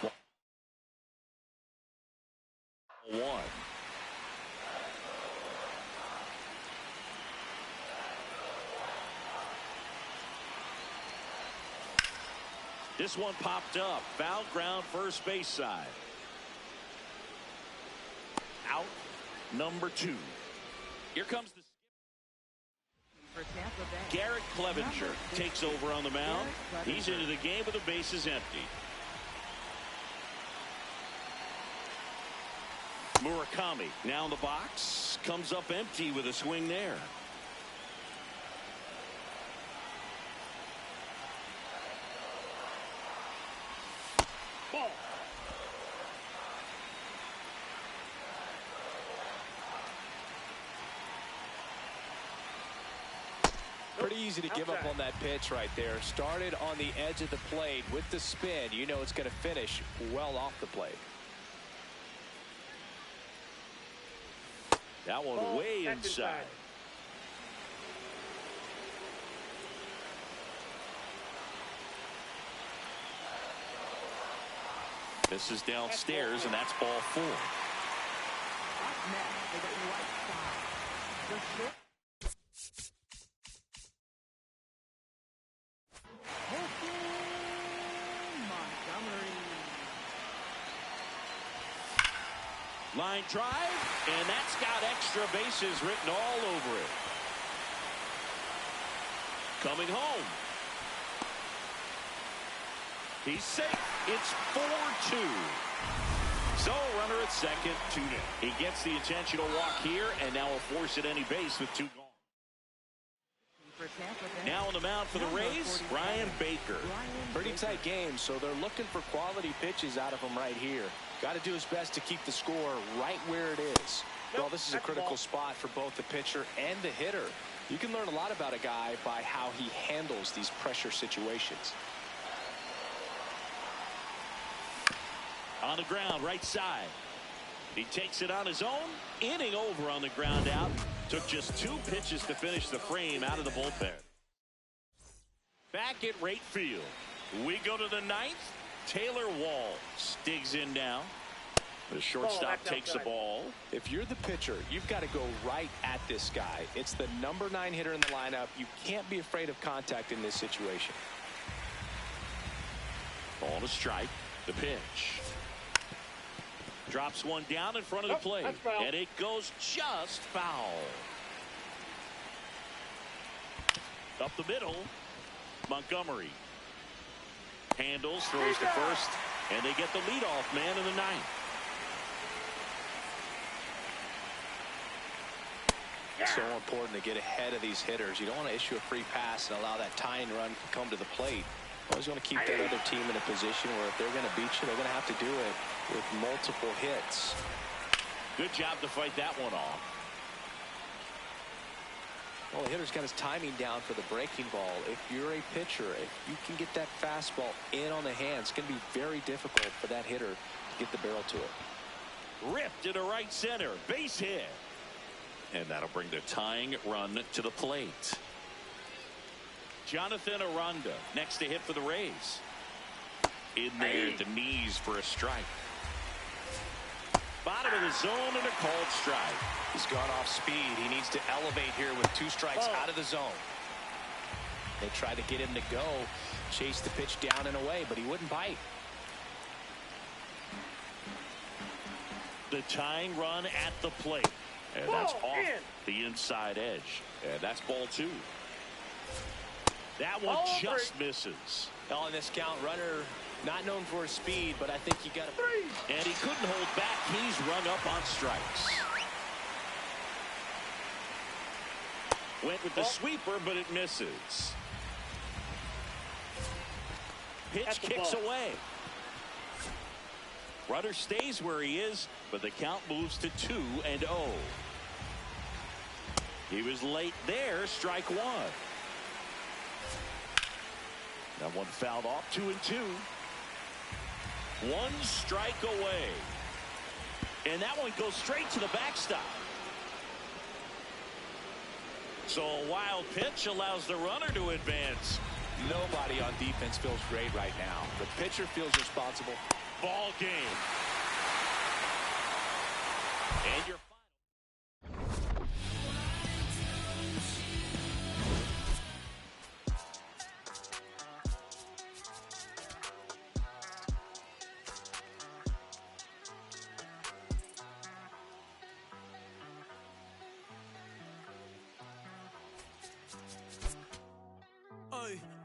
1. This one popped up. Foul ground, first base side. Out number 2. Here comes the Garrett Clevenger takes over on the mound. He's into the game with the bases empty. Murakami now in the box, comes up empty with a swing there. Ball. Pretty easy to give up on that pitch right there. Started on the edge of the plate with the spin. You know it's going to finish well off the plate. That one way inside. This is downstairs, and that's ball 4. Line drive, and that's got extra bases written all over it. Coming home. He's safe. It's 4-2. So runner at second, 2 down. He gets the intentional walk here, and now will force at any base with 2 gone. Now on the mound for the Rays, Ryan Baker. Pretty tight game, so they're looking for quality pitches out of him right here. Got to do his best to keep the score right where it is. Well, this is a critical spot for both the pitcher and the hitter. You can learn a lot about a guy by how he handles these pressure situations. On the ground, right side. He takes it on his own. Inning over on the ground out. Took just 2 pitches to finish the frame out of the bullpen. Back at right field. We go to the 9th. Taylor Walls digs in now. The shortstop takes the ball. If you're the pitcher, you've got to go right at this guy. It's the number 9 hitter in the lineup. You can't be afraid of contact in this situation. Ball to strike. The pitch. Drops one down in front of the plate. And it goes just foul. Up the middle. Montgomery. Handles, throws to first. And they get the leadoff man in the 9th. So important to get ahead of these hitters. You don't want to issue a free pass and allow that tying run to come to the plate. Always want to keep that other team in a position where if they're going to beat you, they're going to have to do it with multiple hits. Good job to fight that one off. Well, the hitter's got his timing down for the breaking ball. If you're a pitcher, if you can get that fastball in on the hands, it's going to be very difficult for that hitter to get the barrel to it. Ripped into right center. Base hit. And that'll bring the tying run to the plate. Jonathan Aranda next to hit for the Rays. In there at the knees for a strike. Bottom of the zone and a called strike. He's gone off speed. He needs to elevate here with 2 strikes out of the zone. They tried to get him to go, chase the pitch down and away, but he wouldn't bite. The tying run at the plate. And that's off the inside edge. And that's ball 2. That one just misses. On this count, runner not known for his speed, but I think you got to. And he couldn't hold back. He's run up on strikes. Went with the sweeper, but it misses. Pitch kicks away. Runner stays where he is, but the count moves to 2-0. He was late there. Strike 1. That one fouled off. 2-2. 1 strike away. And that one goes straight to the backstop. So a wild pitch allows the runner to advance. Nobody on defense feels great right now. The pitcher feels responsible. Ball game. And your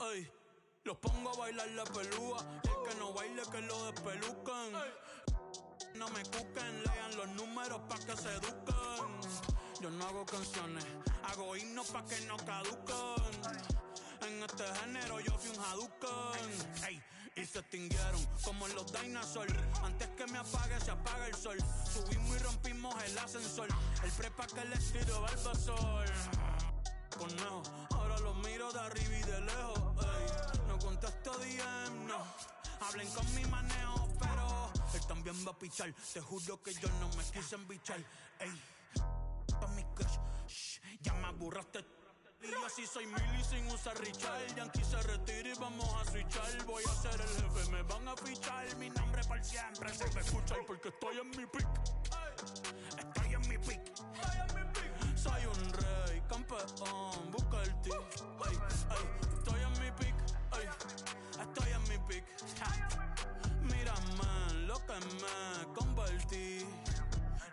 Ay, los pongo a bailar la pelúa. Y el que no baile que lo despelucan. No me cuquen, lean los números pa' que se eduquen. Yo no hago canciones, hago himnos pa' que no caduquen. En este género yo fui un Hadouken. Ey, y se extinguieron como en los dinosaurs. Antes que me apague se apaga el sol. Subimos y rompimos el ascensor. El prepa que les tiro Barbasol. Conejo, ahora los miro de arriba y de lejos. Ey, no contesto DM, no. Hablen con mi manejo, pero él también va a pichar. Te juro que yo no me quise embichar. Ey, pa' mi crush, shh, ya me aburraste. Y yo sí soy Milly sin usar Richard. Yankee se retira y vamos a switchar. Voy a ser el jefe, me van a fichar. Mi nombre por siempre se va a escuchar porque estoy en mi pick. Estoy en mi pick. Soy un rey, campeón, busca el ti. Estoy en mi pick. Estoy en mi pick. Mírame lo que me convertí.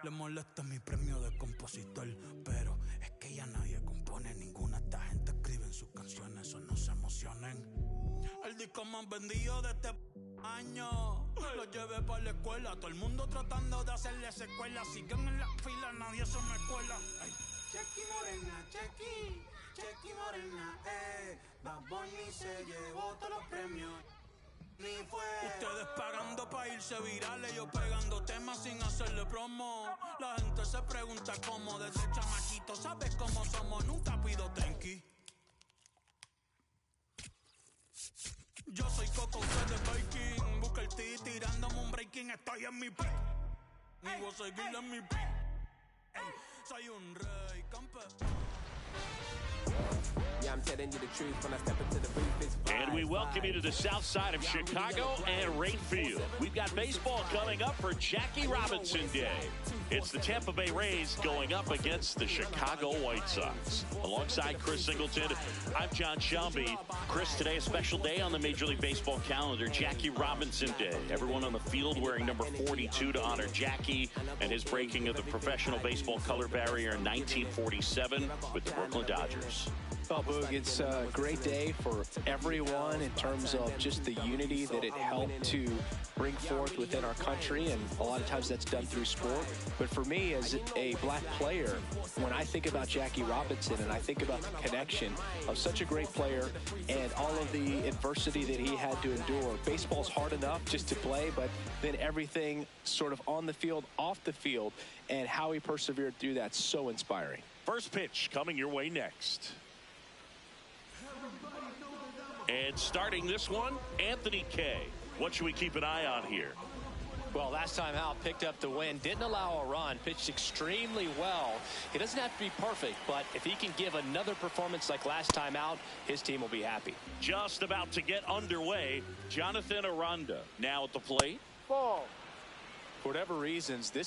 Le molesta mi premio de compositor, pero es que ya nadie compone. Ninguna de esta gente escribe en sus canciones, o no se emocionen. El disco más vendido de este año lo llevé para la escuela. Todo el mundo tratando de hacerle secuela. Siguen en la fila, nadie se me cuela. Chequi morena, chequi morena, Bad Bunny se llevó todos los premios. Ni fue. Ustedes pagando pa' irse virales, yo pegando temas sin hacerle promo. La gente se pregunta cómo, desde chamaquito, ¿sabes cómo somos? Nunca pido tenki. Yo soy Coco, ustedes Viking. Busca el T tirándome un breaking, estoy en mi pick. Ni voy a seguirle en mi soy un rey campeón. Yeah, I'm telling you the truth when I step into the booth. It's And we welcome you to the south side of Chicago and Wright Field. We've got baseball coming up for Jackie Robinson Day. It's the Tampa Bay Rays going up against the Chicago White Sox. Alongside Chris Singleton, I'm John Shelby. Chris, today a special day on the Major League Baseball calendar, Jackie Robinson Day. Everyone on the field wearing number 42 to honor Jackie and his breaking of the professional baseball color barrier in 1947 with the Brooklyn Dodgers. Well, Boog, it's a great day for everyone in terms of just the unity that it helped to bring forth within our country, and a lot of times that's done through sport. But for me, as a black player, when I think about Jackie Robinson and I think about the connection of such a great player and all of the adversity that he had to endure, baseball's hard enough just to play, but then everything sort of on the field, off the field, and how he persevered through that's so inspiring. First pitch coming your way next. And starting this one, Anthony Kay. What should we keep an eye on here? Well, last time out, picked up the win, didn't allow a run, pitched extremely well. He doesn't have to be perfect, but if he can give another performance like last time out, his team will be happy. Just about to get underway, Jonathan Aranda now at the plate. Ball. For whatever reasons, this